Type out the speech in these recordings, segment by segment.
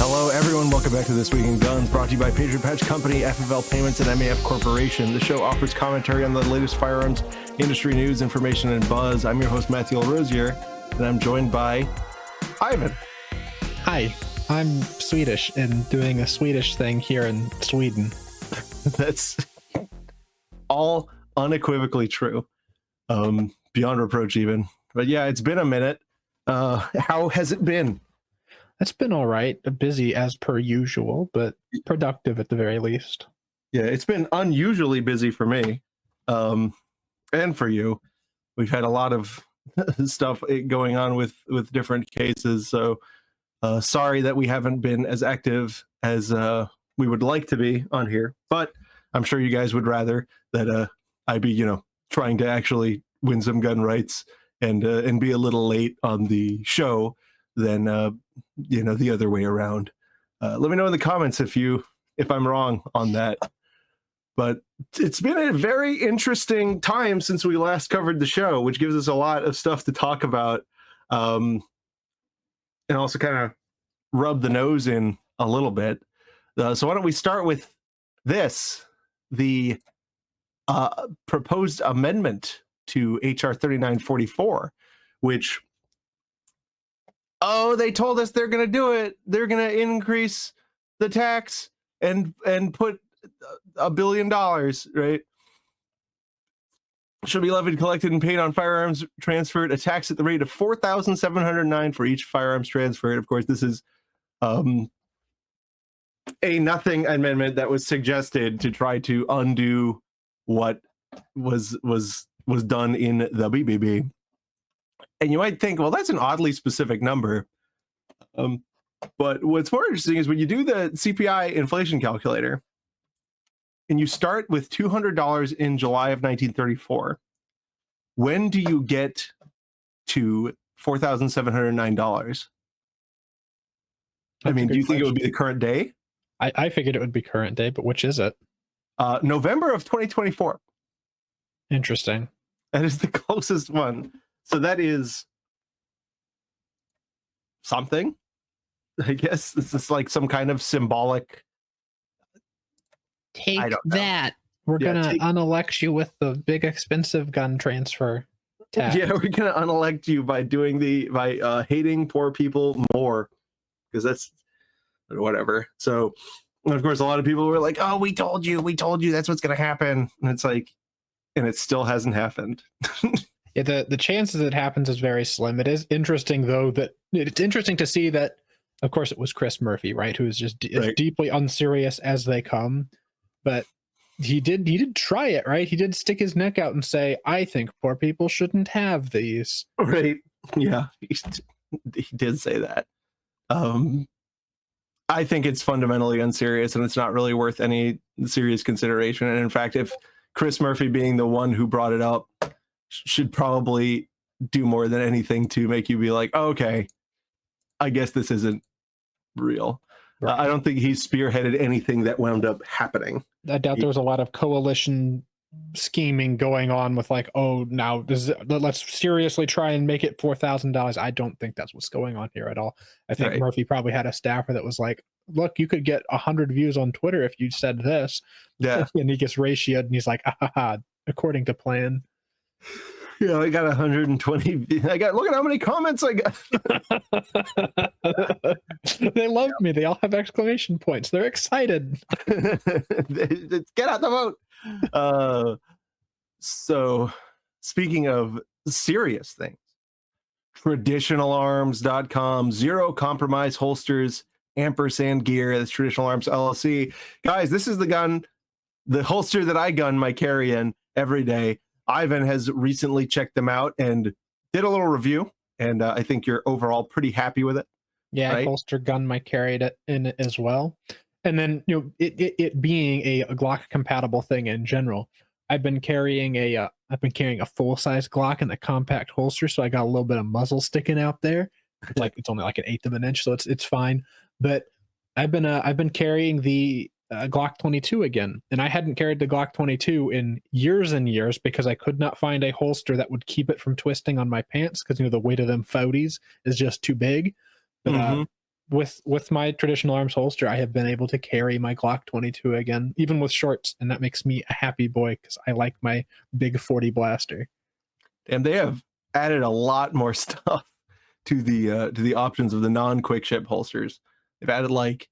Hello, everyone. Welcome back to This Week in Guns, brought to you by Patriot Company, FFL Payments, and MAF Corporation. The show offers commentary on the latest firearms, industry news, information, and buzz. I'm your host, Matthew Rosier, and I'm joined by Ivan. Hi, I'm Swedish and doing a Swedish thing here in Sweden. That's all unequivocally true. Beyond reproach, even. But yeah, it's been a minute. How has it been? It's been all right. Busy as per usual, but productive at the very least. Yeah, it's been unusually busy for me, and for you. We've had a lot of stuff going on with different cases, so sorry that we haven't been as active as we would like to be on here. But I'm sure you guys would rather that I be, trying to actually win some gun rights and be a little late on the show than the other way around. Let me know in the comments if I'm wrong on that. But it's been a very interesting time since we last covered the show, which gives us a lot of stuff to talk about, and also kind of rub the nose in a little bit. So why don't we start with this, the proposed amendment to HR 3944, which they told us they're going to do it. They're going to increase the tax and put $1 billion, right? Should be levied, collected, and paid on firearms transferred, a tax at the rate of $4,709 for each firearms transferred. Of course, this is a nothing amendment that was suggested to try to undo what was done in the BBB. And you might think, well, that's an oddly specific number. But what's more interesting is when you do the CPI inflation calculator and you start with $200 in July of 1934, when do you get to $4,709? I mean, do you think it would be the current day? I figured it would be current day, but which is it? November of 2024. Interesting. That is the closest one. So that is something, I guess. This is like some kind of symbolic. Take that. We're going to unelect you with the big expensive gun transfer tax. Yeah, we're going to unelect you by by hating poor people more, because that's whatever. So, of course, a lot of people were like, oh, we told you that's what's going to happen. And it's like, and it still hasn't happened. Yeah, the chances it happens is very slim. It is interesting, though, that it's interesting to see that, of course, it was Chris Murphy, right, who is just as deeply unserious as they come. But he did try it, right? He did stick his neck out and say, I think poor people shouldn't have these. Right. Yeah, he did say that. I think it's fundamentally unserious, and it's not really worth any serious consideration. And in fact, if Chris Murphy, being the one who brought it up, should probably do more than anything to make you be like, oh, okay, I guess this isn't real. Right. I don't think he spearheaded anything that wound up happening. I doubt there was a lot of coalition scheming going on with like, oh, now let's seriously try and make it $4,000. I don't think that's what's going on here at all. I think Murphy probably had a staffer that was like, look, you could get 100 views on Twitter if you said this. Yeah. And he gets ratioed and he's like, according to plan. Yeah, I got 120. Look at how many comments I got. They love me. They all have exclamation points. They're excited. Get out the vote. So speaking of serious things, traditionalarms.com, zero compromise holsters, ampersand gear. That's Traditional Arms LLC. Guys, this is the holster that I gun my carry in every day. Ivan has recently checked them out and did a little review, and I think you're overall pretty happy with it. Yeah, right? Holster gun my carried it in it as well. And then, it being a Glock compatible thing in general, I've been carrying a full size Glock in the compact holster, so I got a little bit of muzzle sticking out there. It's only like 1/8 of an inch, so it's fine. But I've been carrying the Glock 22 again, and I hadn't carried the Glock 22 in years and years because I could not find a holster that would keep it from twisting on my pants because the weight of them 40s is just too big. But with my traditional arms holster, I have been able to carry my Glock 22 again, even with shorts, and that makes me a happy boy because I like my big 40 blaster. And they have added a lot more stuff to the options of the non-quick ship holsters. They've added like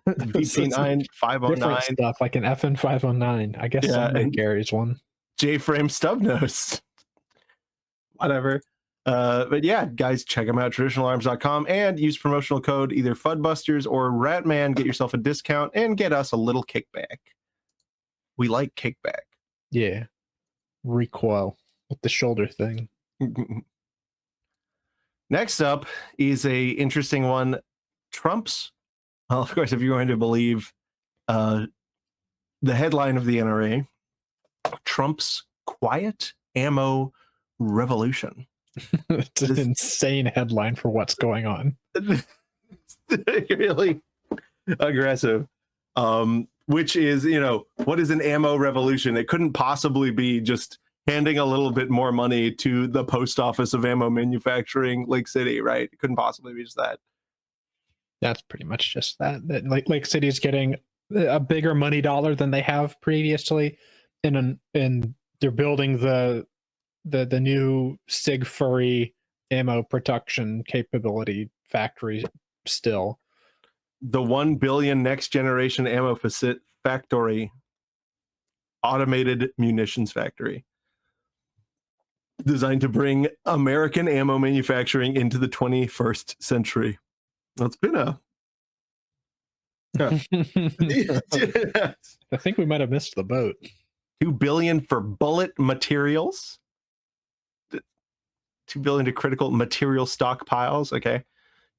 VP9 509 different stuff, like an FN 509. I guess someone carries one. J-frame stub nose. Whatever. But yeah, guys, check them out, traditionalarms.com, and use promotional code either Fudbusters or Ratman. Get yourself a discount and get us a little kickback. We like kickback. Yeah. Recoil with the shoulder thing. Next up is a interesting one. Trump's, well, of course, if you're going to believe the headline of the NRA, Trump's quiet ammo revolution. It's an insane headline for what's going on. Really aggressive. Which is, what is an ammo revolution? It couldn't possibly be just handing a little bit more money to the post office of ammo manufacturing, Lake City, right? It couldn't possibly be just that. That's pretty much just that. Like Lake City is getting a bigger money dollar than they have previously, and they're building the new Sig Fury ammo production capability factory still. The 1 billion next generation ammo factory, automated munitions factory, designed to bring American ammo manufacturing into the 21st century. It's been a I think we might have missed the boat. $2 billion for bullet materials, $2 billion to critical material stockpiles. Okay,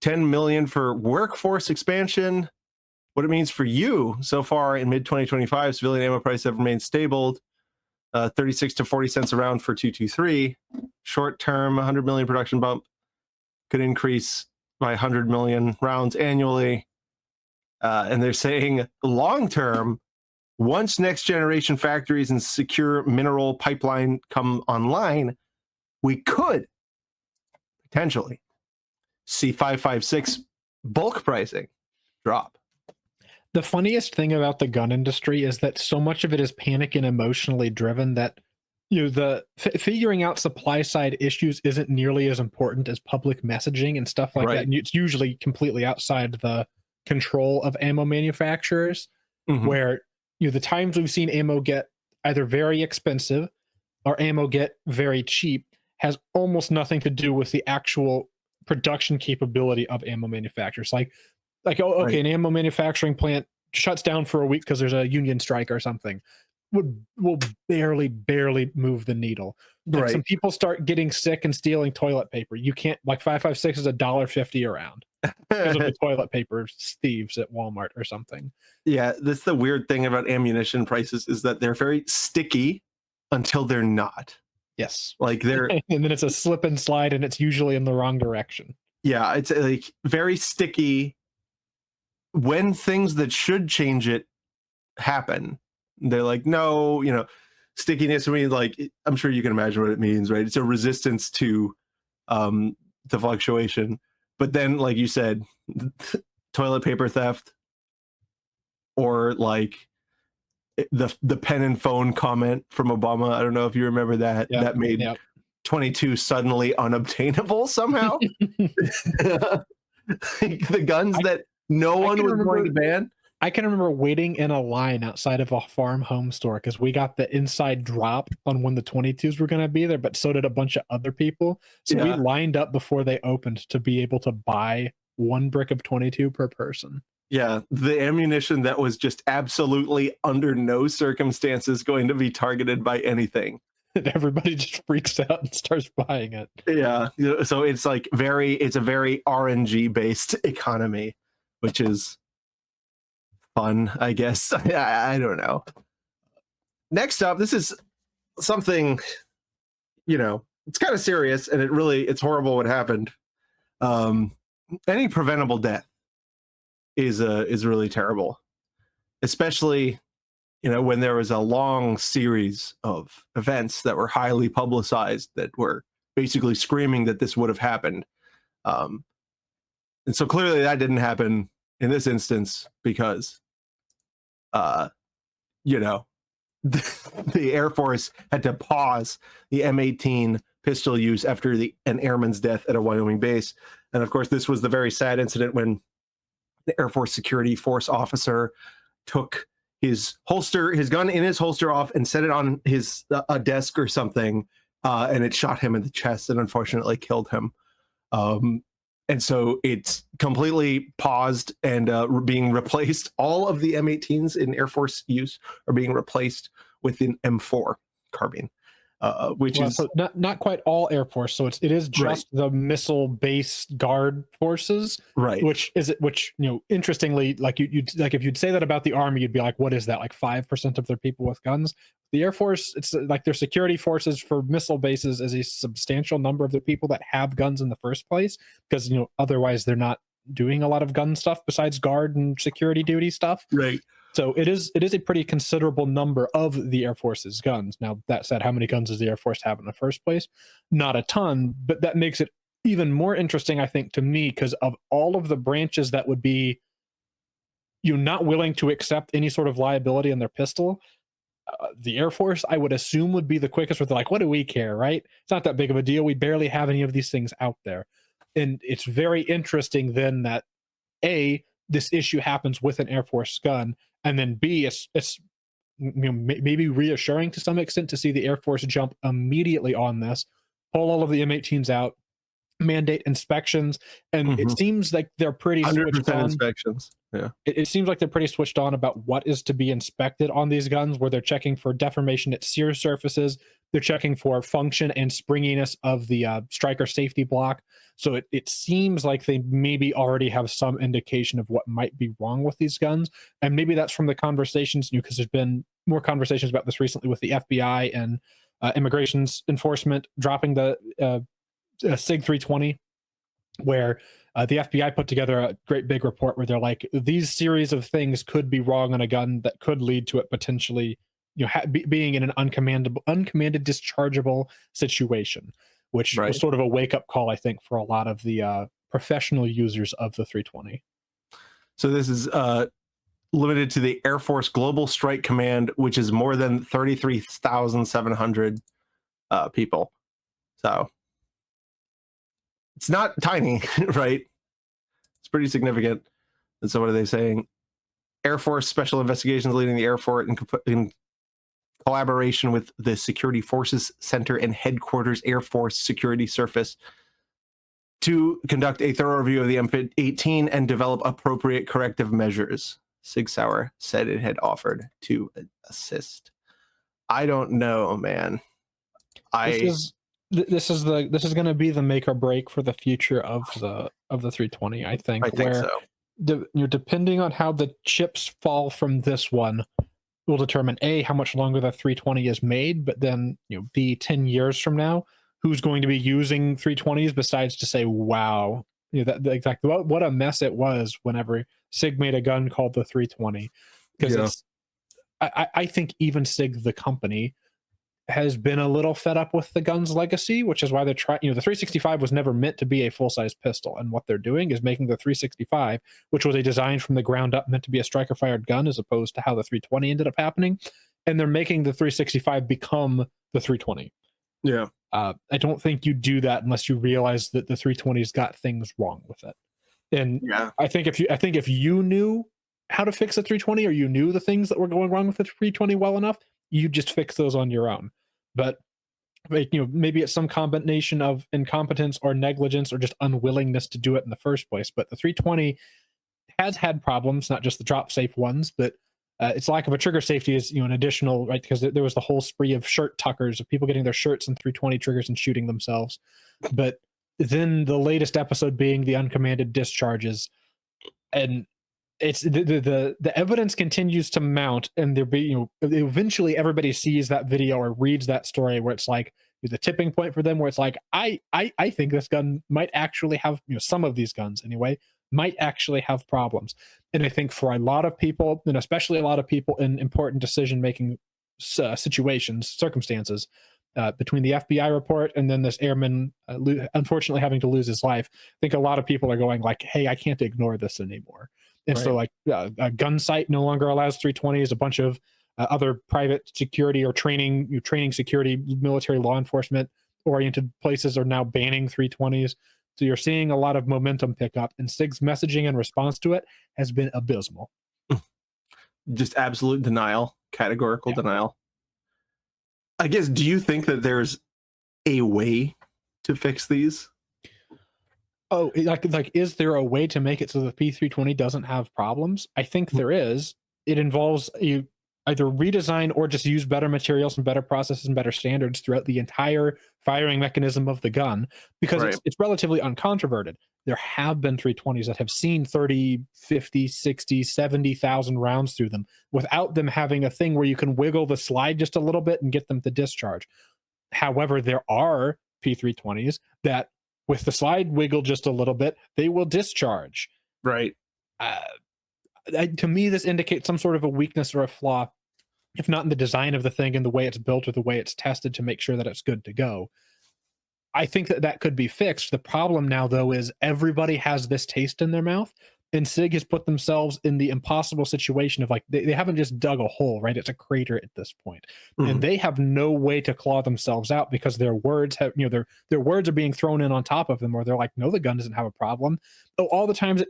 $10 million for workforce expansion. What it means for you so far in mid 2025, civilian ammo prices have remained stable, 36 to 40 cents a round for 223. Short term, 100 million production bump could increase by 100 million rounds annually. And they're saying long term, once next generation factories and secure mineral pipeline come online, we could potentially see 5.56 bulk pricing drop. The funniest thing about the gun industry is that so much of it is panic and emotionally driven that the figuring out supply side issues isn't nearly as important as public messaging and stuff like that. And it's usually completely outside the control of ammo manufacturers, where the times we've seen ammo get either very expensive or ammo get very cheap has almost nothing to do with the actual production capability of ammo manufacturers. An ammo manufacturing plant shuts down for a week because there's a union strike or something, will barely move the needal. Like some people start getting sick and stealing toilet paper. You can't, like 5.56 is $1.50 around because of the toilet paper thieves at Walmart or something. Yeah, that's the weird thing about ammunition prices, is that they're very sticky until they're not. Yes. Like they're and then it's a slip and slide, and it's usually in the wrong direction. Yeah, it's like very sticky when things that should change it happen. They're like, no, stickiness means, like, I'm sure you can imagine what it means, right? It's a resistance to the fluctuation. But then, like you said, toilet paper theft, or like the pen and phone comment from Obama. I don't know if you remember that. That made 22 suddenly unobtainable somehow. The guns that no one was going to ban. I can remember waiting in a line outside of a farm home store because we got the inside drop on when the 22s were going to be there, but so did a bunch of other people. So we lined up before they opened to be able to buy one brick of 22 per person. Yeah, the ammunition that was just absolutely under no circumstances going to be targeted by anything. And everybody just freaks out and starts buying it. Yeah, so it's like it's a very RNG based economy, which is fun, I guess. I don't know. Next up, this is something, it's kind of serious, and it's horrible what happened. Any preventable death is really terrible, especially when there was a long series of events that were highly publicized that were basically screaming that this would have happened. And so clearly that didn't happen in this instance because, you know, the Air Force had to pause the M18 pistol use after an airman's death at a Wyoming base. And of course, this was the very sad incident when the Air Force security force officer took his gun in his holster off and set it on his a desk or something, and it shot him in the chest and unfortunately killed him. And so it's completely paused and being replaced. All of the M18s in Air Force use are being replaced with an M4 carbine, which is so not quite all Air Force. So it is just the missile-based guard forces, right? Which interestingly, like if you'd say that about the Army, you'd be like, what is that? Like 5% of their people with guns. The Air Force, it's like their security forces for missile bases is a substantial number of the people that have guns in the first place, because otherwise they're not doing a lot of gun stuff besides guard and security duty stuff. Right. So it is a pretty considerable number of the Air Force's guns. Now, that said, how many guns does the Air Force have in the first place? Not a ton, but that makes it even more interesting, I think, to me, because of all of the branches that would be not willing to accept any sort of liability in their pistol, the Air Force, I would assume, would be the quickest, where they're like, what do we care, right? It's not that big of a deal. We barely have any of these things out there. And it's very interesting then that A, this issue happens with an Air Force gun, and then B, it's maybe reassuring to some extent to see the Air Force jump immediately on this, pull all of the M18s out, mandate inspections, and it seems like they're pretty 100% inspections. Yeah, it seems like they're pretty switched on about what is to be inspected on these guns, where they're checking for deformation at sear surfaces, they're checking for function and springiness of the striker safety block. So it seems like they maybe already have some indication of what might be wrong with these guns, and maybe that's from the conversations, because there's been more conversations about this recently with the FBI and immigrations enforcement dropping the SIG 320, where the FBI put together a great big report where they're like, these series of things could be wrong on a gun that could lead to it potentially being in an uncommanded dischargeable situation, which was sort of a wake-up call, I think, for a lot of the professional users of the 320. So this is limited to the Air Force Global Strike Command, which is more than 33,700 people. So it's not tiny, right? It's pretty significant. And so what are they saying? Air Force Special Investigations leading the Air Force in collaboration with the Security Forces Center and Headquarters Air Force Security Surface to conduct a thorough review of the M18 and develop appropriate corrective measures. Sig Sauer said it had offered to assist. I don't know, man. This is going to be the make or break for the future of the 320. I think so. Depending on how the chips fall from this one will determine A, how much longer the 320 is made, but then B, 10 years from now, who's going to be using 320s besides to say, wow, exactly what a mess it was whenever SIG made a gun called the 320. Because I think even SIG, the company, has been a little fed up with the gun's legacy, which is why they're trying. The 365 was never meant to be a full-size pistol, and what they're doing is making the 365, which was a design from the ground up meant to be a striker-fired gun, as opposed to how the 320 ended up happening, and they're making the 365 become the 320. Yeah. I don't think you do that unless you realize that the 320's got things wrong with it. And I think if you knew how to fix a 320, or you knew the things that were going wrong with the 320 well enough, you just fix those on your own. But maybe it's some combination of incompetence or negligence or just unwillingness to do it in the first place. But the 320 has had problems, not just the drop safe ones, but its lack of a trigger safety is an additional, right? Because there was the whole spree of shirt tuckers, of people getting their shirts in 320 triggers and shooting themselves. But then the latest episode being the uncommanded discharges, and it's the evidence continues to mount, and there be eventually everybody sees that video or reads that story where it's like the tipping point for them, where it's like I think this gun might actually have, some of these guns anyway might actually have problems. And I think for a lot of people, and especially a lot of people in important decision making circumstances, between the FBI report and then this airman unfortunately having to lose his life. I think a lot of people are going like, hey, I can't ignore this anymore. And so like a gun site no longer allows 320s. A bunch of other private security or training security, military law enforcement oriented places are now banning 320s. So you're seeing a lot of momentum pick up, and SIG's messaging in response to it has been abysmal. Just absolute denial, categorical denial. I guess, do you think that there's a way to fix these? Oh, like, is there a way to make it so the P320 doesn't have problems? I think there is. It involves you either redesign or just use better materials and better processes and better standards throughout the entire firing mechanism of the gun, because it's relatively uncontroverted. There have been 320s that have seen 30, 50, 60, 70,000 rounds through them without them having a thing where you can wiggle the slide just a little bit and get them to discharge. However, there are P320s that with the slide wiggle just a little bit, they will discharge. Right. To me, this indicates some sort of a weakness or a flaw, if not in the design of the thing and the way it's built or the way it's tested to make sure that it's good to go. I think that could be fixed. The problem now, though, is everybody has this taste in their mouth, and SIG has put themselves in the impossible situation of like, they haven't just dug a hole, right? It's a crater at this point. And they have no way to claw themselves out because their words have, their words are being thrown in on top of them, or they're like, no, the gun doesn't have a problem. So all the times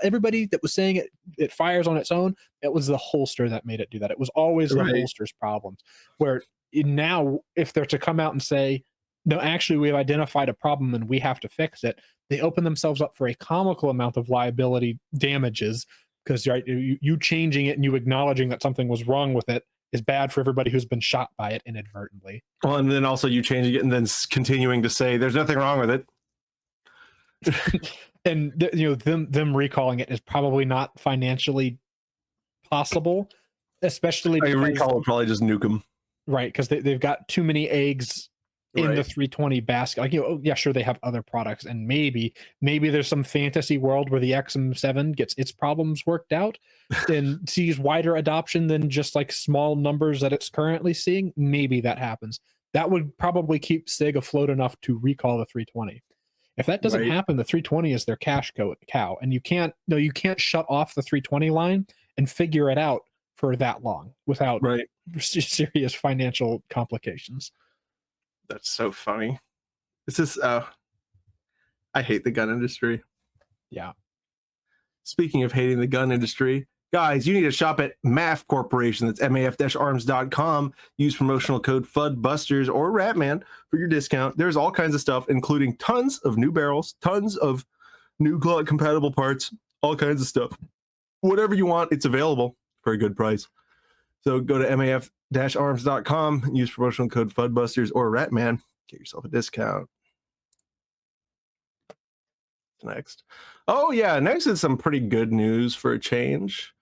everybody that was saying it fires on its own, it was the holster that made it do that. It was always the holster's problems. Where now, if they're to come out and say, no, actually, we've identified a problem and we have to fix it, they open themselves up for a comical amount of liability damages, because you changing it and you acknowledging that something was wrong with it is bad for everybody who's been shot by it inadvertently. Well, and then also you changing it and then continuing to say there's nothing wrong with it. And them recalling it is probably not financially possible, especially because recall would probably just nuke them. Right, because they've got too many eggs in the 320 basket. Like, sure, they have other products, and maybe there's some fantasy world where the XM7 gets its problems worked out and sees wider adoption than just like small numbers that it's currently seeing. Maybe that happens. That would probably keep SIG afloat enough to recall the 320. If that doesn't happen, the 320 is their cash cow, and you can't shut off the 320 line and figure it out for that long without serious financial complications. That's so funny. This is I hate the gun industry. Yeah. Speaking of hating the gun industry, guys, you need to shop at MAF Corporation. That's MAF-arms.com. Use promotional code FUDBusters or Ratman for your discount. There's all kinds of stuff, including tons of new barrels, tons of new Glock compatible parts, all kinds of stuff. Whatever you want, it's available for a good price. So go to MAF-arms.com, use promotional code FUDBusters or Ratman, get yourself a discount. Next. Oh yeah, next is some pretty good news for a change.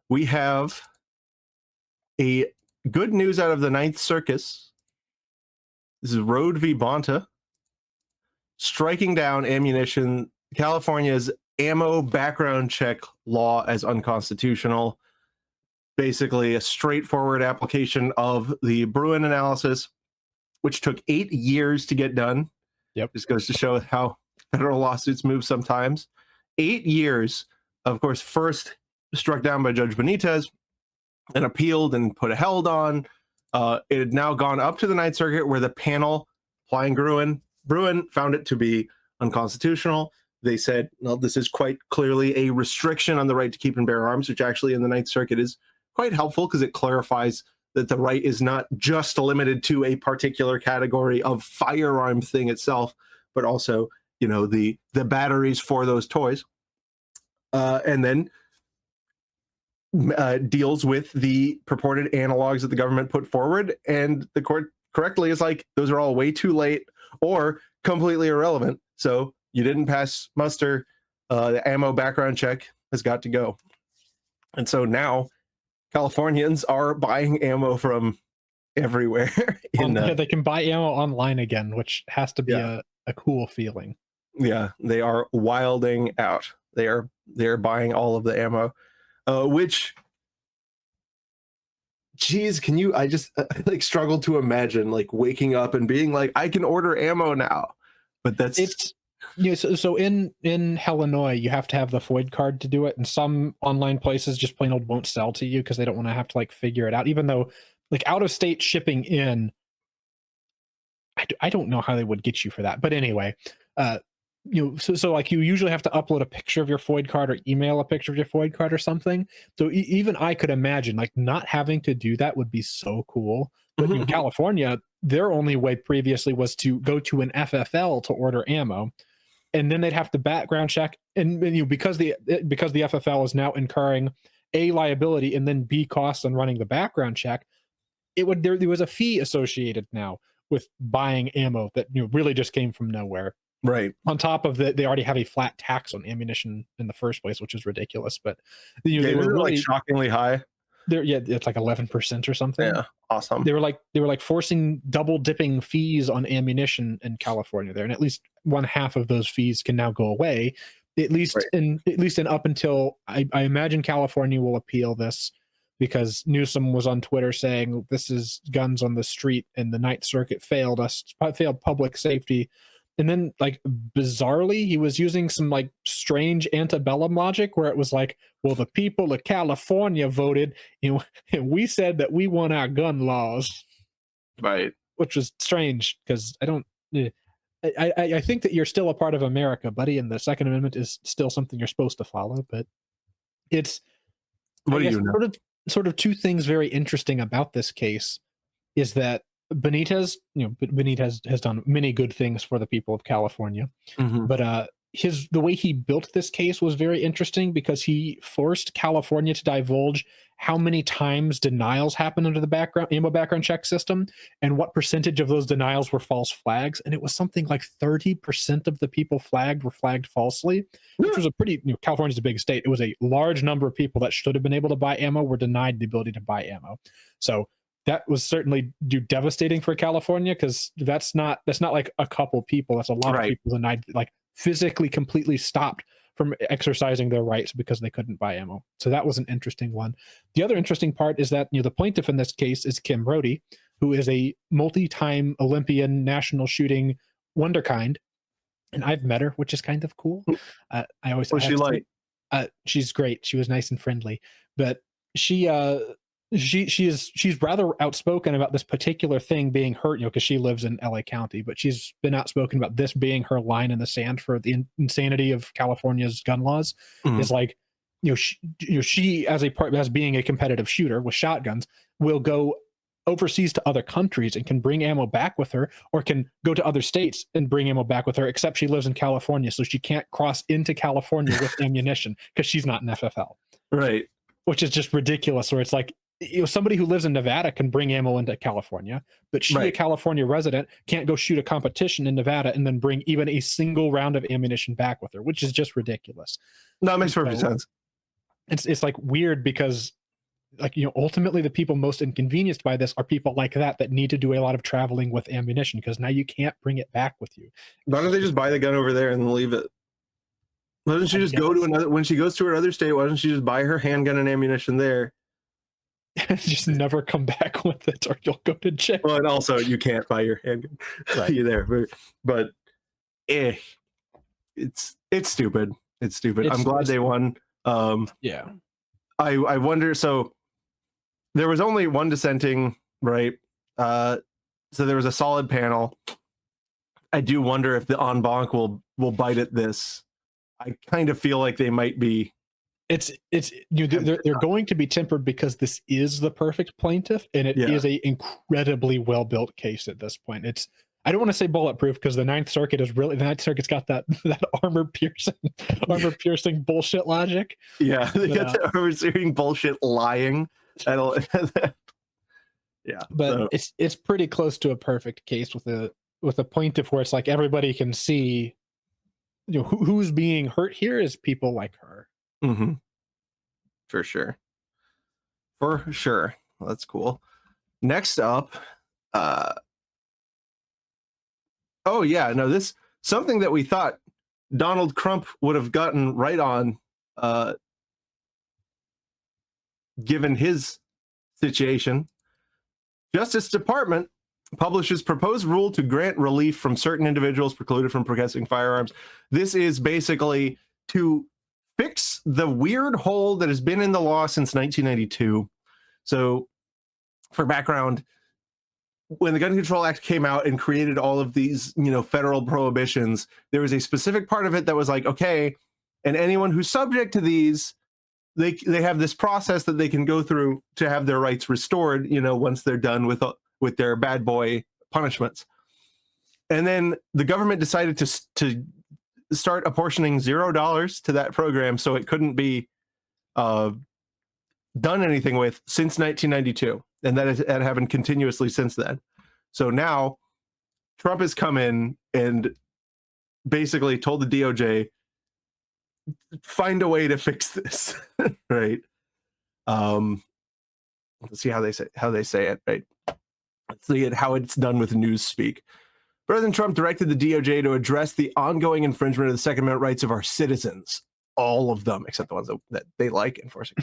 We have a good news out of the Ninth Circus. This is Road v. Bonta, striking down California's ammo background check law as unconstitutional. Basically a straightforward application of the Bruin analysis, which took 8 years to get done. Yep. This goes to show how federal lawsuits move sometimes. 8 years, of course, first struck down by Judge Benitez and appealed and put a held on. It had now gone up to the Ninth Circuit, where the panel applying Bruin found it to be unconstitutional. They said, no, this is quite clearly a restriction on the right to keep and bear arms, which actually in the Ninth Circuit is quite helpful because it clarifies that the right is not just limited to a particular category of firearm thing itself, but also, the batteries for those toys. And then deals with the purported analogs that the government put forward, and the court correctly is like, those are all way too late or completely irrelevant. So you didn't pass muster. The ammo background check has got to go. And so now Californians are buying ammo from everywhere. They can buy ammo online again, which has to be a cool feeling. Yeah, they are wilding out. They are buying all of the ammo, which geez, can you? I just like struggle to imagine like waking up and being like, I can order ammo now, but that's It's so in Illinois, you have to have the FOID card to do it, and some online places just plain old won't sell to you because they don't want to have to like figure it out. Even though like out of state shipping in, I don't know how they would get you for that. But anyway, so like you usually have to upload a picture of your FOID card or email a picture of your FOID card or something. So even I could imagine like not having to do that would be so cool. But California, their only way previously was to go to an FFL to order ammo, and then they'd have to background check, and because the FFL is now incurring A, liability, and then B, costs on running the background check. There was a fee associated now with buying ammo that really just came from nowhere. right. On top of that, they already have a flat tax on ammunition in the first place, which is ridiculous. But Yeah, they were like really shockingly high. it's like 11% or something. Yeah, awesome. They were like forcing double dipping fees on ammunition in California there, and at least one half of those fees can now go away. At least in up until I imagine California will appeal this, because Newsom was on Twitter saying this is guns on the street, and the Ninth Circuit failed public safety. And then, like, bizarrely, he was using some like strange antebellum logic where it was like, well, the people of California voted, and we said that we want our gun laws, Right. which was strange because I think that you're still a part of America, buddy, and the Second Amendment is still something you're supposed to follow. But it's What do you know? Sort of two things very interesting about this case is that Benitez has done many good things for the people of California, but the way he built this case was very interesting because he forced California to divulge how many times denials happen under the ammo background check system and what percentage of those denials were false flags. And it was something like 30% of the people flagged were flagged falsely, which was a pretty, California's a big state. It was a large number of people that should have been able to buy ammo were denied the ability to buy ammo. So that was certainly devastating for California, because that's not like a couple people. That's a lot of people denied, like physically completely stopped from exercising their rights because they couldn't buy ammo. So that was an interesting one. The other interesting part is that the plaintiff in this case is Kim Brody, who is a multi-time Olympian national shooting wonderkind, and I've met her, which is kind of cool. I always What's she like? She's great. She was nice and friendly, but she's rather outspoken about this particular thing being her, because she lives in LA County, but she's been outspoken about this being her line in the sand for the insanity of California's gun laws. Is like, she as being a competitive shooter with shotguns will go overseas to other countries and can bring ammo back with her, or can go to other states and bring ammo back with her, except she lives in California, so she can't cross into California with ammunition because she's not an FFL. Right. Which is just ridiculous, where it's like, somebody who lives in Nevada can bring ammo into California, but she, a California resident, can't go shoot a competition in Nevada and then bring even a single round of ammunition back with her, which is just ridiculous. No, it makes perfect sense. It's like weird because, like, ultimately the people most inconvenienced by this are people like that need to do a lot of traveling with ammunition, because now you can't bring it back with you. Why don't they just buy the gun over there and then leave it? Why doesn't she just go to another, when she goes to another state, why doesn't she just buy her handgun and ammunition there? Just never come back with it, or you'll go to jail. Well, and also you can't buy your handgun. You there, but it's stupid. It's stupid. I'm glad they won. Yeah. I wonder. So there was only one dissenting, right? So there was a solid panel. I do wonder if the en banc will bite at this. I kind of feel like they might be. They're going to be tempered because this is the perfect plaintiff, and it is a incredibly well built case at this point. I don't want to say bulletproof, because the Ninth Circuit's got that armor piercing bullshit logic. Yeah, they got the armor piercing bullshit lying. But it's pretty close to a perfect case with a plaintiff where it's like everybody can see, who's being hurt here is people like her. Mm-hmm. For sure. That's cool. Next up, this something that we thought Donald Trump would have gotten right on, given his situation, Justice Department publishes proposed rule to grant relief from certain individuals precluded from possessing firearms. This is basically to fix the weird hole that has been in the law since 1992. So, for background, when the Gun Control Act came out and created all of these, federal prohibitions, there was a specific part of it that was like, okay, and anyone who's subject to these, they have this process that they can go through to have their rights restored, once they're done with their bad boy punishments. And then the government decided to start apportioning $0 to that program, so it couldn't be done anything with since 1992, and that has happened continuously since then. So now Trump has come in and basically told the DOJ, find a way to fix this. Right? Let's see how they say it. Right? Let's see how it's done with Newspeak. President Trump directed the DOJ to address the ongoing infringement of the Second Amendment rights of our citizens. All of them, except the ones that they like enforcing.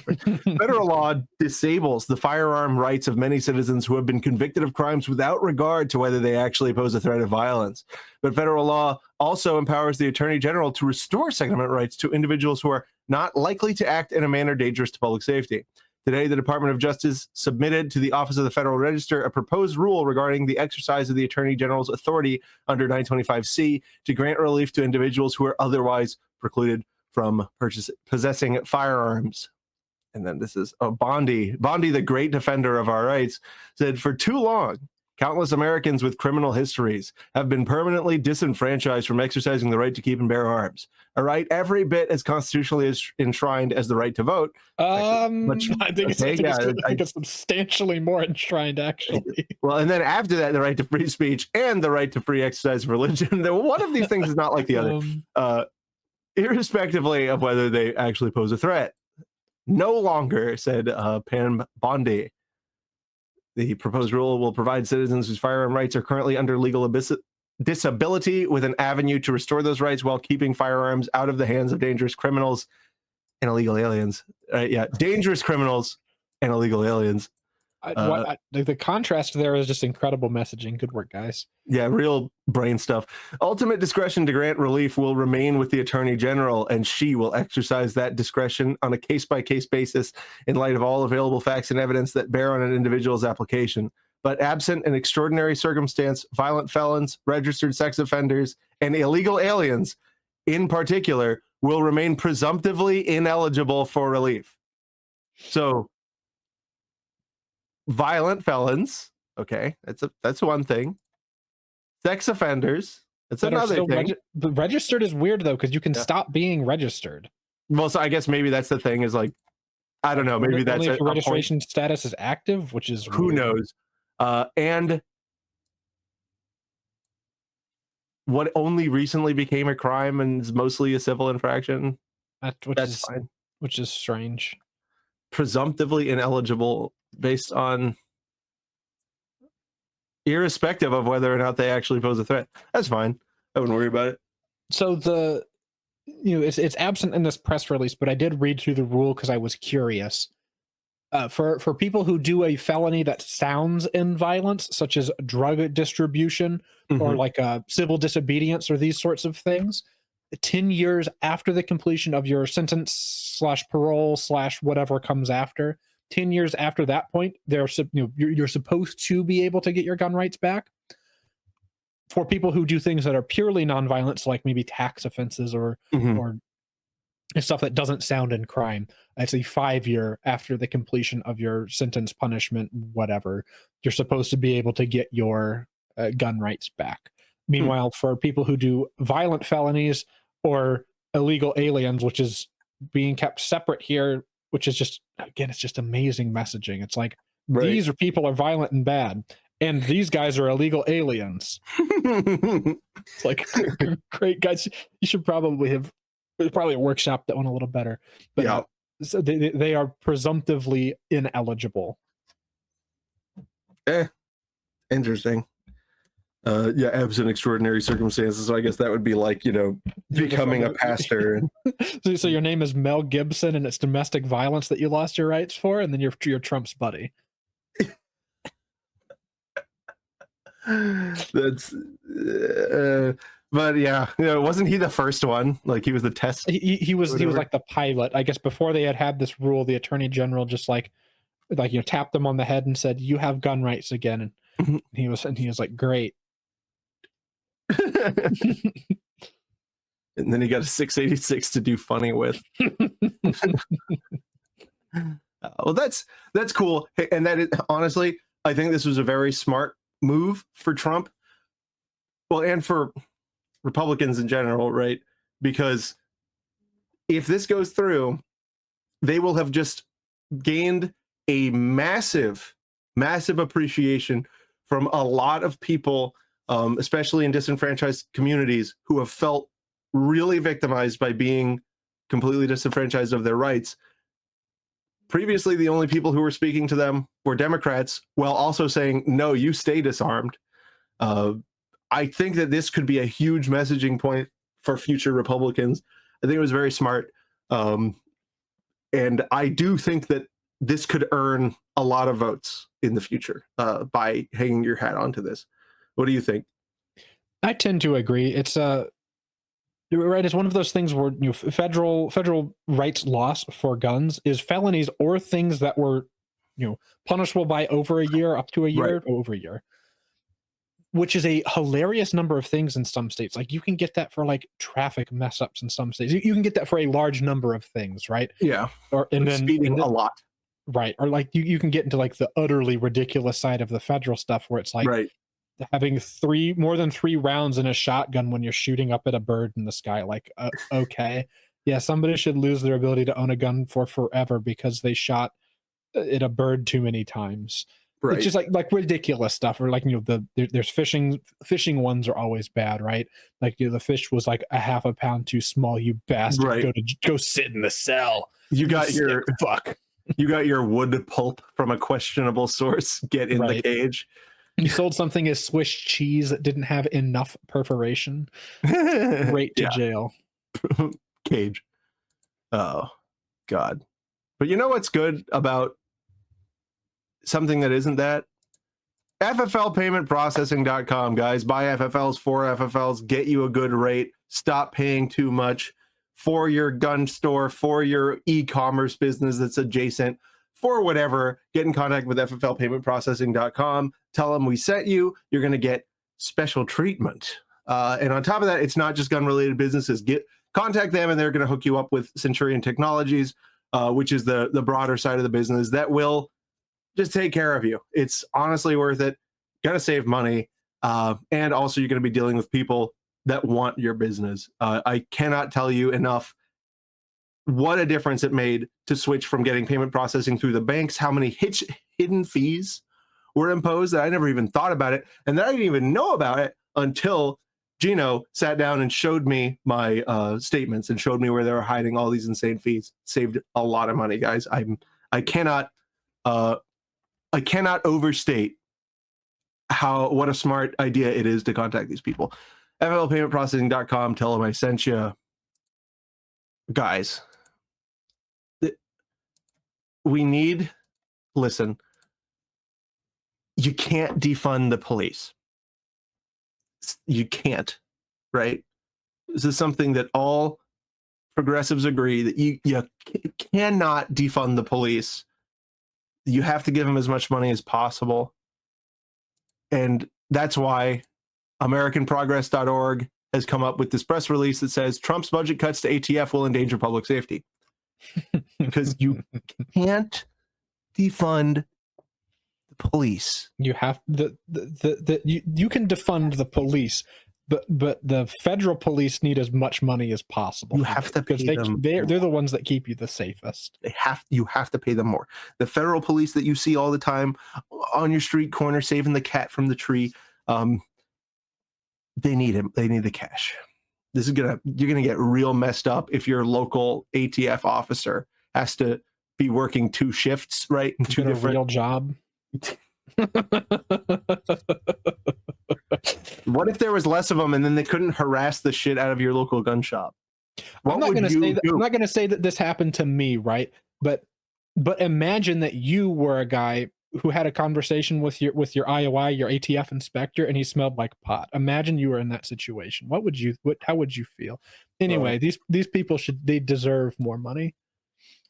Federal law disables the firearm rights of many citizens who have been convicted of crimes without regard to whether they actually pose a threat of violence. But federal law also empowers the Attorney General to restore Second Amendment rights to individuals who are not likely to act in a manner dangerous to public safety. Today, the Department of Justice submitted to the Office of the Federal Register a proposed rule regarding the exercise of the Attorney General's authority under 925C to grant relief to individuals who are otherwise precluded from possessing firearms. And then this is Bondi, the great defender of our rights, said, for too long, countless Americans with criminal histories have been permanently disenfranchised from exercising the right to keep and bear arms, a right every bit as constitutionally enshrined as the right to vote. I think it's substantially more enshrined, actually. Well, and then after that, the right to free speech and the right to free exercise of religion. One of these things is not like the other. Irrespectively of whether they actually pose a threat. No longer, said Pam Bondi, the proposed rule will provide citizens whose firearm rights are currently under legal disability with an avenue to restore those rights while keeping firearms out of the hands of dangerous criminals and illegal aliens. Dangerous criminals and illegal aliens. The contrast there is just incredible messaging. Good work, guys. Yeah, real brain stuff. Ultimate discretion to grant relief will remain with the Attorney General, and she will exercise that discretion on a case-by-case basis in light of all available facts and evidence that bear on an individual's application. But absent an extraordinary circumstance, violent felons, registered sex offenders, and illegal aliens, in particular, will remain presumptively ineligible for relief. So, violent felons, okay, that's one thing. Sex offenders, that's another thing. Registered is weird though, because you can stop being registered. Well, so I guess maybe that's the thing, is like, I don't know, maybe that's if your registration status is active, which is who knows. And what only recently became a crime and is mostly a civil infraction. That's fine. Which is strange. Presumptively ineligible based on, irrespective of whether or not they actually pose a threat. That's fine. I wouldn't worry about it. So it's absent in this press release, but I did read through the rule because I was curious. For people who do a felony that sounds in violence, such as drug distribution or like civil disobedience or these sorts of things, 10 years after the completion of your sentence / parole / whatever comes after, 10 years after that point, you're supposed to be able to get your gun rights back. For people who do things that are purely nonviolent, like maybe tax offenses or stuff that doesn't sound in crime, it's a 5-year after the completion of your sentence, punishment, whatever, you're supposed to be able to get your gun rights back. Meanwhile, for people who do violent felonies or illegal aliens, which is being kept separate here, which is just, again, it's just amazing messaging. It's like, these people are violent and bad, and these guys are illegal aliens. It's like, great guys. You should probably workshop that one a little better. But yeah, so they are presumptively ineligible. Interesting. Absent extraordinary circumstances. So I guess that would be like, becoming a pastor. So your name is Mel Gibson and it's domestic violence that you lost your rights for, and then you're Trump's buddy. That's, but yeah, wasn't he the first one? Like he was the test. He was Whatever. like the pilot, I guess. Before they had this rule, the attorney general just like tapped him on the head and said, "You have gun rights again." And he was like, "Great." And then he got a 686 to do funny with. Well, that's cool. Hey, and that is, honestly, I think this was a very smart move for Trump. Well, and for Republicans in general, right? Because if this goes through, they will have just gained a massive appreciation from a lot of people, especially in disenfranchised communities, who have felt really victimized by being completely disenfranchised of their rights. Previously, the only people who were speaking to them were Democrats, while also saying, no, you stay disarmed. I think that this could be a huge messaging point for future Republicans. I think it was very smart. And I do think that this could earn a lot of votes in the future by hanging your hat onto this. What do you think? I tend to agree. It's right. It's one of those things where federal rights loss for guns is felonies or things that were punishable by over a year, up to a year, Right. over a year, which is a hilarious number of things in some states. Like you can get that for like traffic mess ups in some states. You can get that for a large number of things, right? Yeah. Or and then speeding a lot. Right. Or like you can get into like the utterly ridiculous side of the federal stuff where it's like Right. having more than 3 rounds in a shotgun when you're shooting up at a bird in the sky. Like, okay. Yeah, somebody should lose their ability to own a gun for forever because they shot at a bird too many times. Right. It's just like ridiculous stuff. Or like, there's fishing ones are always bad, right? Like, the fish was like a half a pound too small, you bastard. Right. Go sit in the cell. You got your fuck. You got your wood pulp from a questionable source. Get in the cage. You sold something as Swiss cheese that didn't have enough perforation. Straight to jail. Cage. Oh, God. But you know what's good about something that isn't that? FFLpaymentprocessing.com, guys. Buy FFLs for FFLs. Get you a good rate. Stop paying too much for your gun store, for your e-commerce business that's adjacent, for whatever. Get in contact with FFLpaymentprocessing.com. Tell them we sent you. You're going to get special treatment. And on top of that, it's not just gun-related businesses. Contact them, and they're going to hook you up with Centurion Technologies, which is the broader side of the business that will just take care of you. It's honestly worth it. Going to save money. And also, you're going to be dealing with people that want your business. I cannot tell you enough what a difference it made to switch from getting payment processing through the banks, how many hidden fees were imposed that I never even thought about it, and that I didn't even know about it until Gino sat down and showed me my statements and showed me where they were hiding all these insane fees. Saved a lot of money, guys. I cannot overstate what a smart idea it is to contact these people. FLPaymentProcessing.com. Tell them I sent you. Guys, listen, you can't defund the police. You can't, right? This is something that all progressives agree that you cannot defund the police. You have to give them as much money as possible. And that's why AmericanProgress.org has come up with this press release that says Trump's budget cuts to ATF will endanger public safety. Because you can't defund the police. You have you can defund the police, but the federal police need as much money as possible. You have to pay them. They're the ones that keep you the safest. You have to pay them more. The federal police that you see all the time on your street corner saving the cat from the tree, they need him. They need the cash. You're gonna get real messed up if your local ATF officer has to be working 2 shifts, right? Two different real job. What if there was less of them and then they couldn't harass the shit out of your local gun shop? I'm not going to say that this happened to me, right? But imagine that you were a guy who had a conversation with your IOI, your ATF inspector, and he smelled like pot. Imagine you were in that situation. How would you feel? Anyway, these people they deserve more money.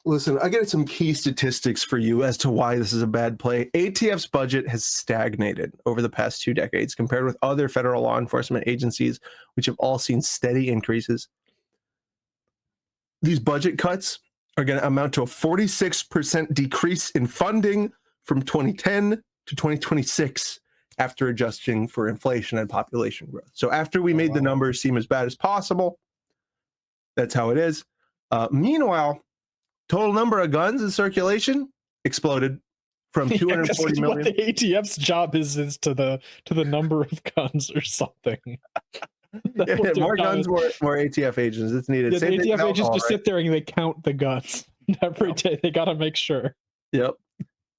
Listen, I got some key statistics for you as to why this is a bad play. ATF's budget has stagnated over the past 2 decades compared with other federal law enforcement agencies, which have all seen steady increases. These budget cuts are going to amount to a 46% decrease in funding from 2010 to 2026 after adjusting for inflation and population growth. So after we made the numbers seem as bad as possible, that's how it is. Meanwhile, total number of guns in circulation exploded from 240 million. What the ATF's job is to the number of guns or something. More guns, more ATF agents. It's needed. Yeah, the ATF agents just sit there and they count the guns every day. They got to make sure. Yep.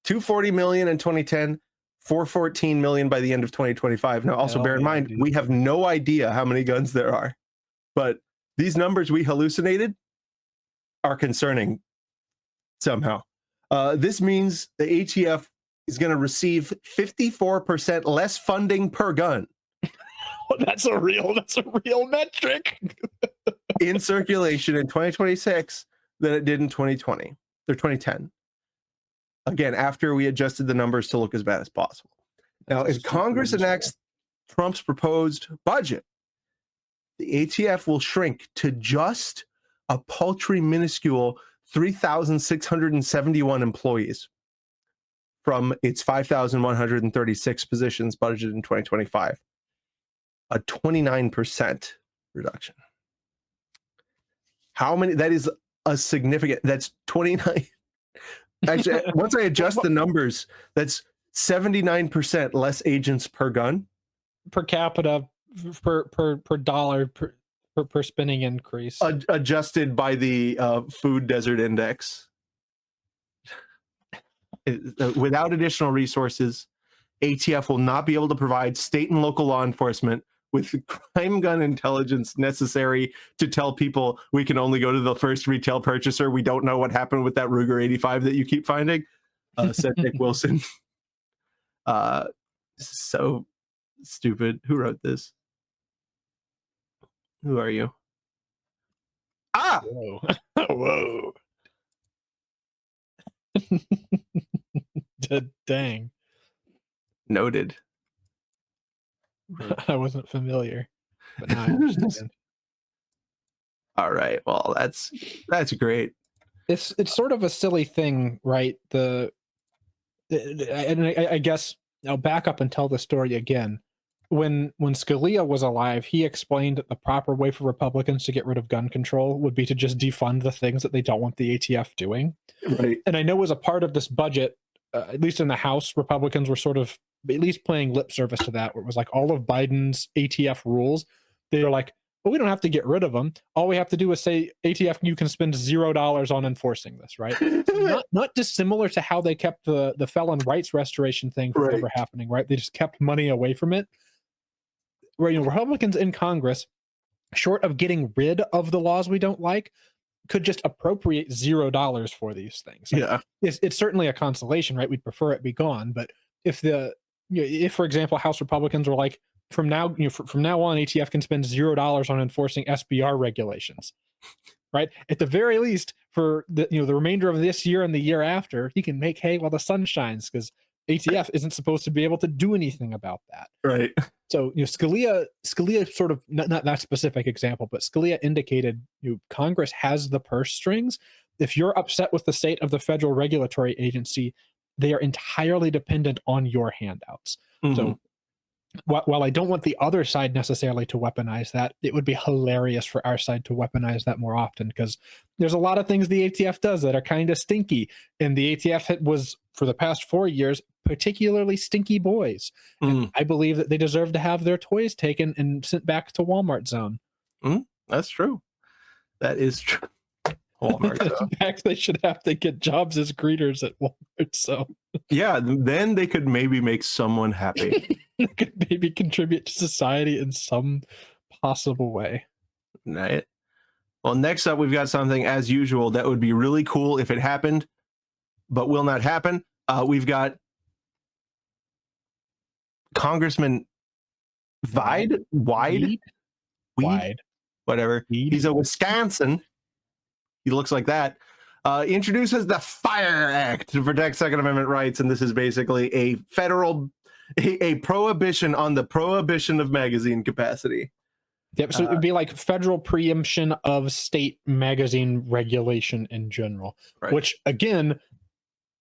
240 million in 2010, 414 million by the end of 2025. Now, also bear in mind, we have no idea how many guns there are, but these numbers we hallucinated are concerning somehow. This means the ATF is going to receive 54% less funding per gun. That's a real metric in circulation in 2026 than it did in 2020 or 2010. Again, after we adjusted the numbers to look as bad as possible. Now, if Congress enacts Trump's proposed budget, the ATF will shrink to just a paltry, minuscule 3,671 employees from its 5,136 positions budgeted in 2025. A 29% reduction. How many? That is a significant. That's 29. Actually, once I adjust the numbers, that's 79% less agents per gun, per capita, per dollar per spending increase, adjusted by the food desert index. Without additional resources, ATF will not be able to provide state and local law enforcement with crime gun intelligence necessary to tell people we can only go to the first retail purchaser. We don't know what happened with that Ruger 85 that you keep finding, said Nick Wilson. So stupid. Who wrote this? Who are you? Ah! Whoa. Dang. Noted. I wasn't familiar, but now I understand. All right. Well, that's great. It's sort of a silly thing, right? And I guess I'll back up and tell the story again. When Scalia was alive, he explained that the proper way for Republicans to get rid of gun control would be to just defund the things that they don't want the ATF doing. Right. And I know as a part of this budget, at least in the House, Republicans were sort of at least playing lip service to that, where it was like all of Biden's ATF rules. They were like, well, we don't have to get rid of them. All we have to do is say, ATF, you can spend $0 on enforcing this, right? So not dissimilar to how they kept the felon rights restoration thing from ever happening, right? They just kept money away from it. Where, you know, Republicans in Congress, short of getting rid of the laws we don't like, could just appropriate $0 for these things. Yeah, it's certainly a consolation, right? We'd prefer it be gone, but if for example, House Republicans were like, from now on, ATF can spend $0 on enforcing SBR regulations, right? At the very least, for the remainder of this year and the year after, you can make hay while the sun shines, because ATF isn't supposed to be able to do anything about that, right? So, Scalia sort of, not that specific example, but Scalia indicated Congress has the purse strings. If you're upset with the state of the federal regulatory agency, they are entirely dependent on your handouts. Mm-hmm. So while I don't want the other side necessarily to weaponize that, it would be hilarious for our side to weaponize that more often, because there's a lot of things the ATF does that are kind of stinky. And the ATF was, for the past 4 years, particularly stinky boys. And I believe that they deserve to have their toys taken and sent back to Walmart Zone. That's true. That is true. Walmart Zone. In fact, they should have to get jobs as greeters at Walmart Zone. Yeah, then they could maybe make someone happy. They could maybe contribute to society in some possible way. Right. Well, next up, we've got something, as usual, that would be really cool if it happened, but will not happen. We've got Congressman Wide, Weed? Wide. whatever. Weed? He's a Wisconsin. He looks like that. Introduces the Fire Act to protect Second Amendment rights, and this is basically a federal a prohibition on the prohibition of magazine capacity. Yep. So it would be like federal preemption of state magazine regulation in general, Right. which again,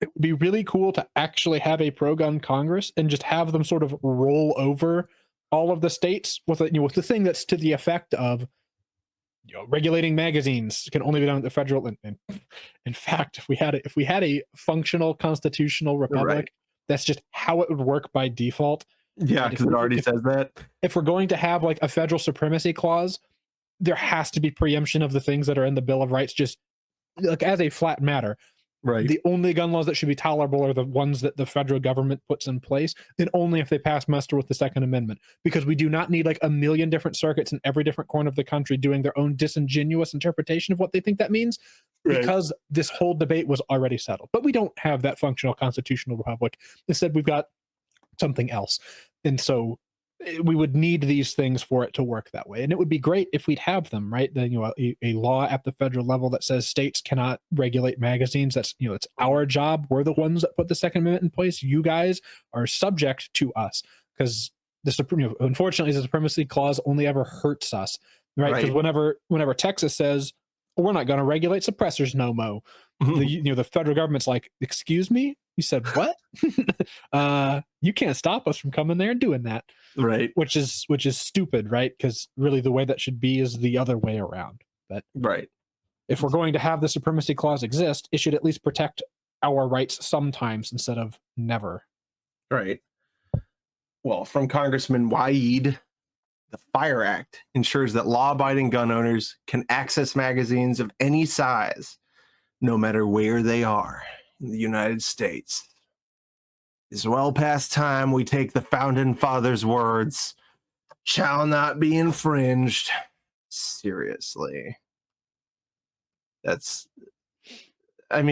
it would be really cool to actually have a pro-gun Congress and just have them sort of roll over all of the states with with the thing that's to the effect of regulating magazines can only be done at the federal. And in fact, if we had a functional constitutional republic, Right. that's just how it would work by default. Yeah, because it already says that. If we're going to have like a federal supremacy clause, there has to be preemption of the things that are in the Bill of Rights, just like as a flat matter. Right. The only gun laws that should be tolerable are the ones that the federal government puts in place, and only if they pass muster with the Second Amendment, because we do not need like a million different circuits in every different corner of the country doing their own disingenuous interpretation of what they think that means, because this whole debate was already settled. But we don't have that functional constitutional republic. Instead, we've got something else. And so we would need these things for it to work that way. And it would be great if we'd have them, right? Then, a law at the federal level that says states cannot regulate magazines. That's, it's our job. We're the ones that put the Second Amendment in place. You guys are subject to us, because unfortunately, the supremacy clause only ever hurts us, right? Because whenever Texas says, we're not going to regulate suppressors no mo, the federal government's like, excuse me, you said what? You can't stop us from coming there and doing that, right? Which is stupid, right? Because really the way that should be is the other way around. But if we're going to have the supremacy clause exist, it should at least protect our rights sometimes instead of never. Right. Well, from Congressman Wyed, the Fire Act ensures that law-abiding gun owners can access magazines of any size, no matter where they are in the United States. It's well past time we take the Founding Fathers' words, shall not be infringed, seriously. It's a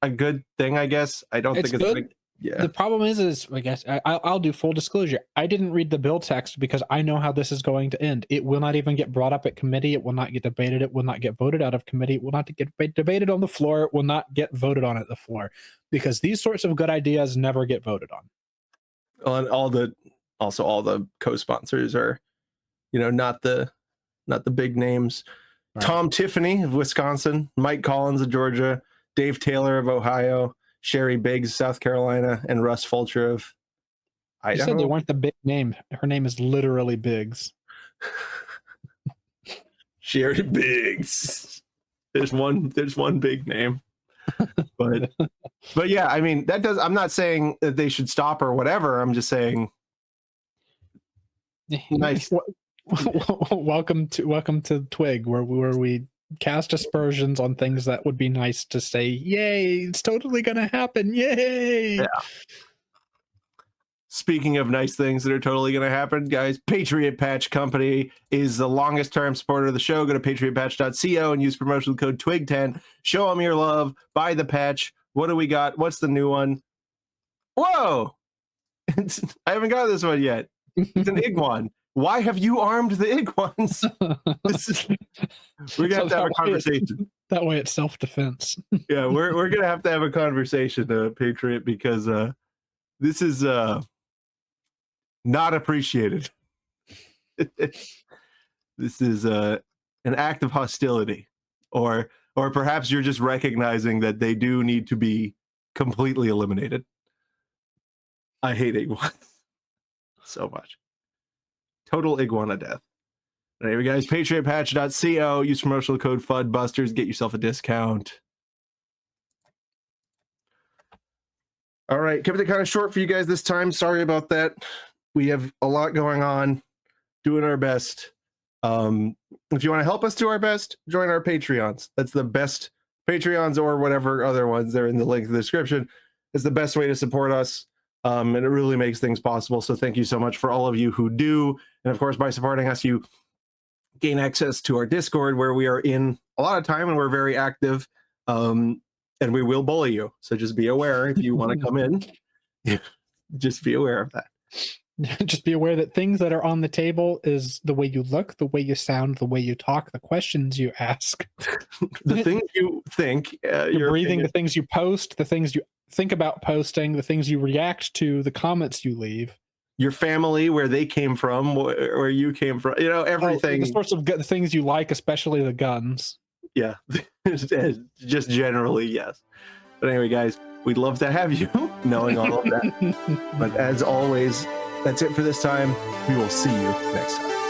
good thing, I guess. I don't think it's good. The problem is I guess I'll do full disclosure. I didn't read the bill text because I know how this is going to end. It will not even get brought up at committee. It will not get debated. It will not get voted out of committee. It will not get debated on the floor. It will not get voted on at the floor, because these sorts of good ideas never get voted on. And all the co-sponsors are, not the big names. Right. Tom Tiffany of Wisconsin, Mike Collins of Georgia, Dave Taylor of Ohio, Sherry Biggs, South Carolina, and Russ Fulcher of Idaho. You said they weren't the big name. Her name is literally Biggs. Sherry Biggs. There's one big name. But yeah, I'm not saying that they should stop or whatever. I'm just saying nice. Welcome to Twig, where we cast aspersions on things that would be nice to say, yay, it's totally gonna happen, yay. Yeah. Speaking of nice things that are totally gonna happen, guys, Patriot Patch Company is the longest term supporter of the show. Go to patriotpatch.co and use promotional code TWIG10. Show them your love. Buy the patch. What do we got? What's the new one? Whoa! I haven't got this one yet. It's an Iguan. Why have you armed the Iguans? We're gonna have to have a conversation. That way it's self-defense. Yeah, we're gonna have to have a conversation, Patriot, because this is not appreciated. This is an act of hostility, or perhaps you're just recognizing that they do need to be completely eliminated. I hate Iguans so much. Total iguana death. Anyway, guys, patriotpatch.co. Use promotional code FUDBusters. Get yourself a discount. All right, kept it kind of short for you guys this time. Sorry about that. We have a lot going on. Doing our best. If you want to help us do our best, join our Patreons. That's the best. Patreons or whatever other ones, they're in the link in the description. It's the best way to support us. And it really makes things possible. So thank you so much for all of you who do. And of course, by supporting us, you gain access to our Discord, where we are in a lot of time and we're very active. And we will bully you. So just be aware if you want to come in. Just be aware of that. Just be aware that things that are on the table is the way you look, the way you sound, the way you talk, the questions you ask, The things you think, your breathing, the things you post, the things you think about posting, the things you react to, the comments you leave, your family, where they came from, where you came from, everything. the sorts of things you like, especially the guns. Yeah, just generally, yes. But anyway, guys, we'd love to have you knowing all of that. But as always, that's it for this time. We will see you next time.